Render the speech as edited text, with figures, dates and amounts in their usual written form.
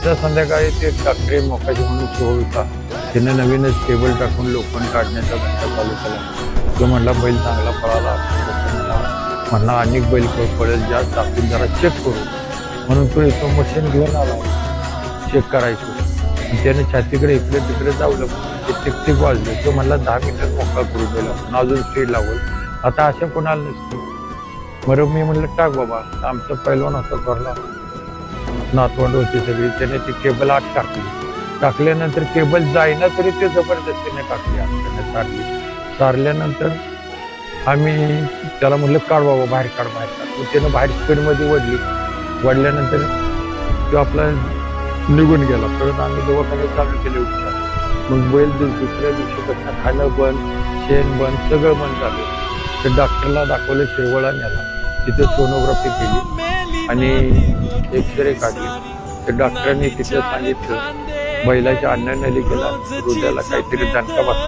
दुसऱ्या संध्याकाळी ते डॉक्टरी मोकाची म्हणून सोहळ होता. त्याने नवीनच टेबल टाकून लोखंड काढण्याचा घंटा चालू केला. तो म्हणला बैल चांगला पळाला, म्हणला अनेक बैल पळेल जास्त, आपण जरा चेक करू म्हणून तो येतो मशीन घेऊन आला चेक करायचं. आणि त्याने छातीकडे इकडे तिकडे जावलं, ते टिकटिक वाजले. तो म्हणला 10 मिनिटात मोकळा करू दिला, पण अजून स्पीड लागल. आता अशा कोणाला नसतं. बरं मी म्हणलं टाक बाबा. आमचं पहिलवान होता करला, नातवंड होती सगळी. त्याने ती केबल आत टाकल्यानंतर केबल जाईना तरी ते जबरदस्तीने टाकली, आमच्याने सारल्यानंतर आम्ही त्याला म्हणलं काढ बाबा, बाहेर काढ. मग त्यानं बाहेर स्पीडमध्ये वडल्यानंतर तो आपला निघून गेला. परत आम्ही दवाखान्यात चालू केले उपचार. मग बैल दुसऱ्या दिवशीपासून खाणं बंद, शेण बंद, सगळं बंद झालं. तर डॉक्टरला दाखवलं, शिरवळा नेला. तिथे सोनोग्राफी केली आणि एक्सरे काढले. तर डॉक्टरांनी तिथे सांगितलं बैलाच्या अन्ननलिकेला हृदयाला काहीतरी दणका बसला.